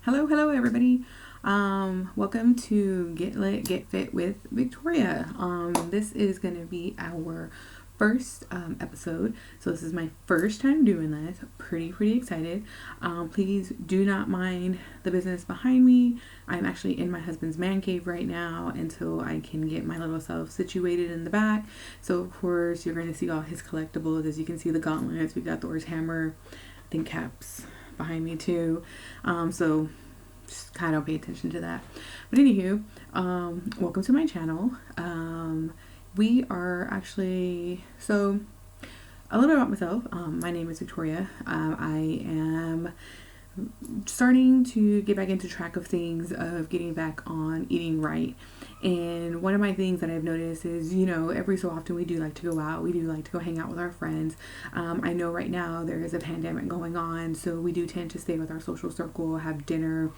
Hello everybody. Welcome to Get Lit, Get Fit with Victoria. This is going to be our first episode. So this is my first time doing this. Pretty excited. Please do not mind the business behind me. I'm actually in my husband's man cave right now until I can get my little self situated in the back. So of course you're going to see all his collectibles. As you can see, the gauntlets. We got Thor's hammer, I think caps behind me too. So just kind of pay attention to that. But anywho, welcome to my channel. We are actually, so a little bit about myself. My name is Victoria. I am starting to get back into track of things, of getting back on eating right. And one of my things that I've noticed is, every so often we do like to go out. We do like to go hang out with our friends. I know right now there is a pandemic going on, so we do tend to stay with our social circle, have dinner,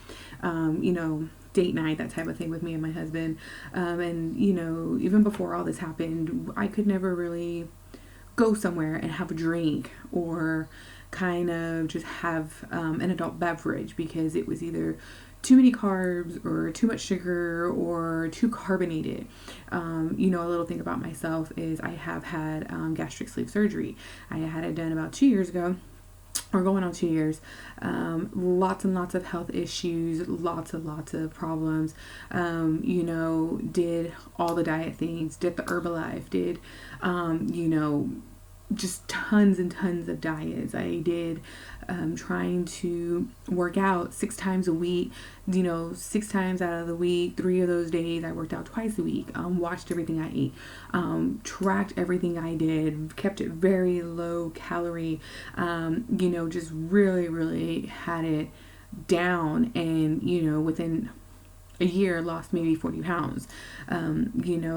date night, that type of thing with me and my husband. And, even before all this happened, I could never really go somewhere and have a drink or kind of just have an adult beverage, because it was either too many carbs or too much sugar or too carbonated. A little thing about myself is I have had gastric sleeve surgery. I had it done about 2 years ago, or going on 2 years. Lots and lots of health issues, lots of problems. Did all the diet things, did the Herbalife, did, just tons and tons of diets. I did trying to work out 6 times a week, 6 times out of the week, 3 of those days I worked out twice a week, watched everything I ate, tracked everything I did, kept it very low calorie, just really had it down. And, within a year lost maybe 40 pounds.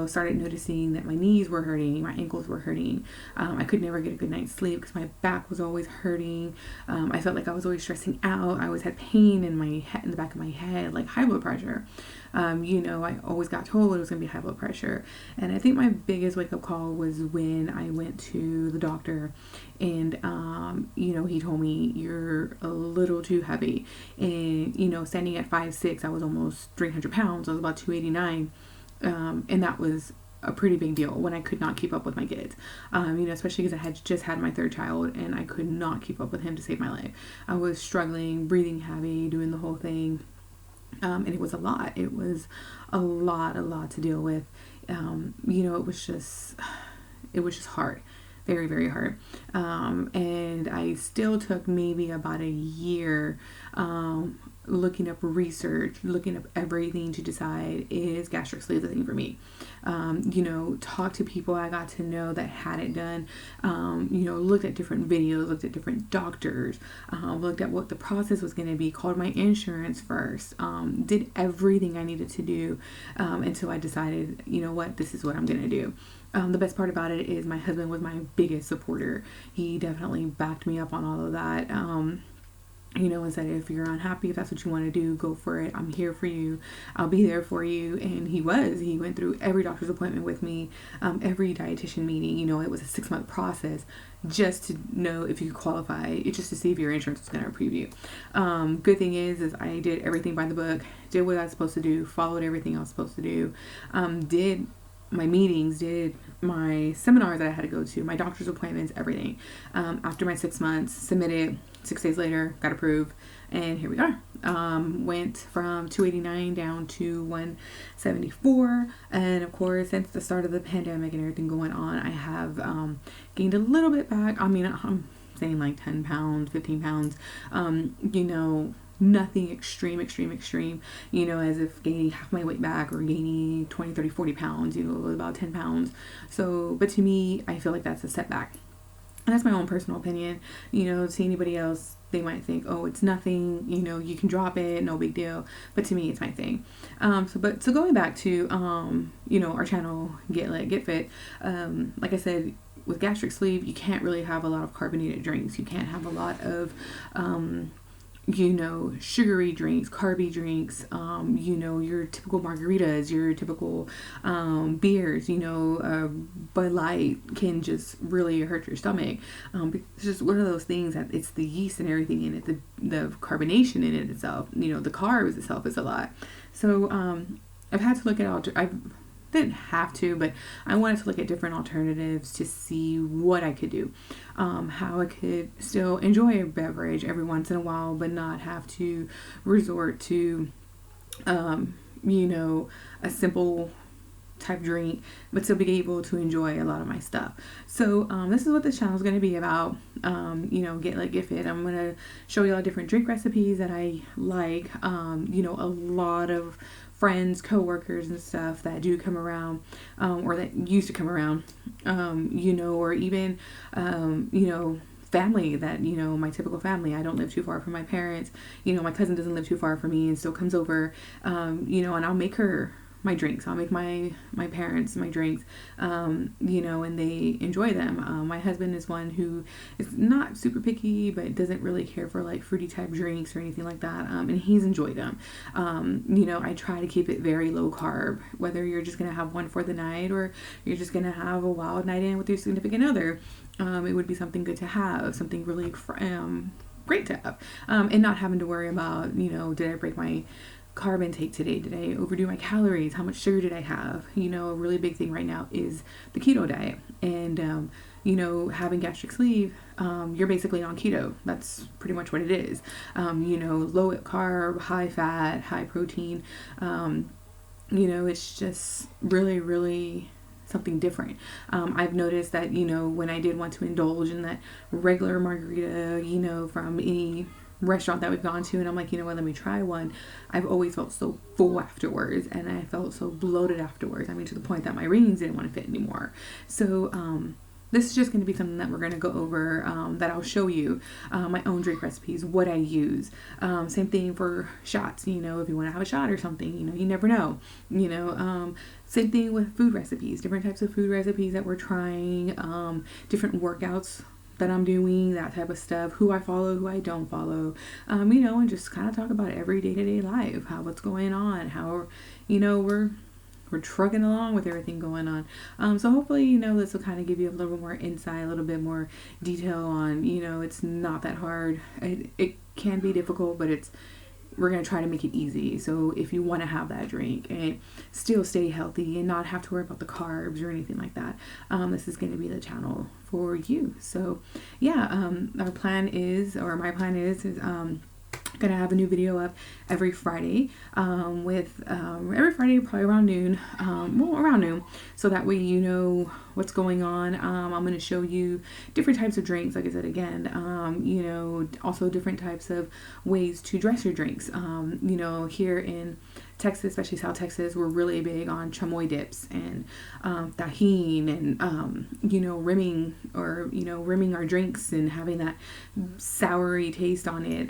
Started noticing that my knees were hurting, my ankles were hurting. I could never get a good night's sleep because my back was always hurting. I felt like I was always stressing out. I always had pain in my head, in the back of my head, like high blood pressure. I always got told it was going to be high blood pressure. And I think my biggest wake up call was when I went to the doctor and, he told me, you're a little too heavy. And, standing at 5'6", I was almost 300 pounds. I was about 289. And that was a pretty big deal when I could not keep up with my kids, especially because I had just had my 3rd child and I could not keep up with him to save my life. I was struggling, breathing heavy, doing the whole thing. And it was a lot. It was a lot to deal with. It was just hard. Very hard. And I still took maybe about a year, looking up research, looking up everything to decide, is gastric sleeve the thing for me? Talk to people I got to know that had it done, looked at different videos, looked at different doctors, looked at what the process was going to be, called my insurance first, did everything I needed to do, until I decided, this is what I'm going to do. The best part about it is my husband was my biggest supporter. He definitely backed me up on all of that. And said, if you're unhappy, if that's what you want to do, go for it. I'm here for you. I'll be there for you. And he went through every doctor's appointment with me, every dietitian meeting. It was a 6-month process just to know if you qualify, just to see if your insurance was going to approve you. Good thing is I did everything by the book, did what I was supposed to do, followed everything I was supposed to do, did my meetings, did my seminars that I had to go to, my doctor's appointments, everything. After my 6 months, submitted. 6 days later, got approved, and here we are. Went from 289 down to 174, and of course, since the start of the pandemic and everything going on, I have gained a little bit back. I mean, I'm saying like 10 pounds, 15 pounds, nothing extreme, as if gaining half my weight back or gaining 20, 30, 40 pounds, about 10 pounds. So, but to me, I feel like that's a setback. And that's my own personal opinion. To anybody else, they might think, oh, it's nothing, you can drop it, no big deal. But to me, it's my thing. So going back to, our channel, Get Lit, Get Fit, like I said, with gastric sleeve, you can't really have a lot of carbonated drinks. You can't have a lot of, sugary drinks, carby drinks, your typical margaritas, your typical beers, Bud Light can just really hurt your stomach. It's just one of those things that it's the yeast and everything in it, the carbonation in it itself, the carbs itself is a lot. So I've had to look at I didn't have to, but I wanted to look at different alternatives to see what I could do, how I could still enjoy a beverage every once in a while, but not have to resort to, a simple type drink, but still be able to enjoy a lot of my stuff. So this is what this channel is going to be about. Get fit. I'm going to show you all different drink recipes that I like. A lot of friends, coworkers and stuff that do come around, or that used to come around, or even, family that, my typical family. I don't live too far from my parents. My cousin doesn't live too far from me and still comes over, and I'll make her my drinks. I'll make my parents my drinks, and they enjoy them. My husband is one who is not super picky, but doesn't really care for like fruity type drinks or anything like that. And he's enjoyed them. I try to keep it very low carb, whether you're just going to have one for the night or you're just going to have a wild night in with your significant other. It would be something good to have, something really great to have, and not having to worry about, did I break my carb intake today? Did I overdo my calories? How much sugar did I have? A really big thing right now is the keto diet. And, having gastric sleeve, you're basically on keto. That's pretty much what it is. Low carb, high fat, high protein. It's just really, really something different. I've noticed that, when I did want to indulge in that regular margarita, from any restaurant that we've gone to, and I'm like, let me try one. I've always felt so full afterwards, and I felt so bloated afterwards. I mean, to the point that my rings didn't want to fit anymore. So this is just going to be something that we're going to go over, that I'll show you my own drink recipes, what I use. Same thing for shots, if you want to have a shot or something, you never know. Same thing with food recipes, different types of food recipes that we're trying, different workouts that I'm doing, that type of stuff, who I follow, who I don't follow, and just kind of talk about every day-to-day life, what's going on, how, we're trucking along with everything going on. So hopefully, this will kind of give you a little more insight, a little bit more detail on, it's not that hard. It can be difficult, but we're going to try to make it easy. So if you want to have that drink and still stay healthy and not have to worry about the carbs or anything like that, this is going to be the channel for you. So yeah, my plan is gonna have a new video up every Friday, every Friday probably around noon, so that way you know what's going on. I'm gonna show you different types of drinks, like I said again, also different types of ways to dress your drinks. Here in Texas, especially South Texas, we're really big on chamoy dips and tajin and rimming our drinks and having that soury taste on it.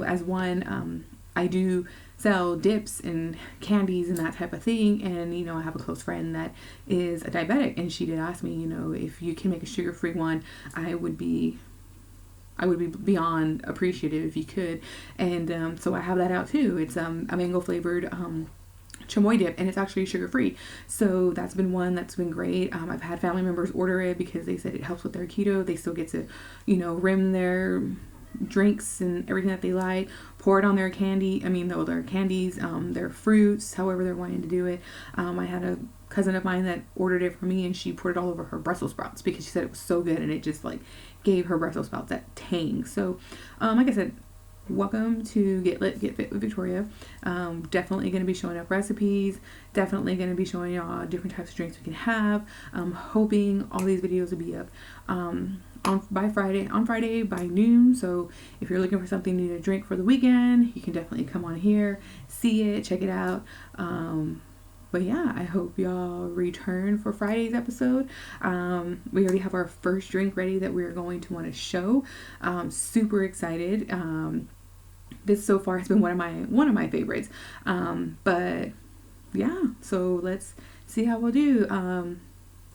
As one, I do sell dips and candies and that type of thing, and I have a close friend that is a diabetic, and she did ask me, if you can make a sugar-free one, I would be beyond appreciative if you could. And so I have that out too. It's a mango flavored chamoy dip, and it's actually sugar free. So that's been one that's been great. I've had family members order it because they said it helps with their keto. They still get to, rim their drinks and everything that they like, pour it on their their candies, their fruits, however they're wanting to do it. I had a cousin of mine that ordered it for me, and she poured it all over her Brussels sprouts because she said it was so good, and it just like gave her Brussels sprouts that tang. So like I said, welcome to Get Fit with Victoria. Definitely going to be showing up recipes, definitely going to be showing y'all different types of drinks we can have. I'm hoping all these videos will be up on Friday by noon. So if you're looking for something new to drink for the weekend, you can definitely come on here, see it, check it out. But yeah, I hope y'all return for Friday's episode. We already have our first drink ready that we're going to want to show. Super excited. This so far has been one of my favorites. But yeah, so let's see how we'll do.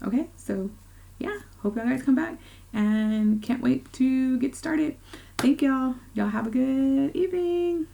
Okay, so yeah, hope y'all guys come back and can't wait to get started. Thank y'all. Y'all have a good evening.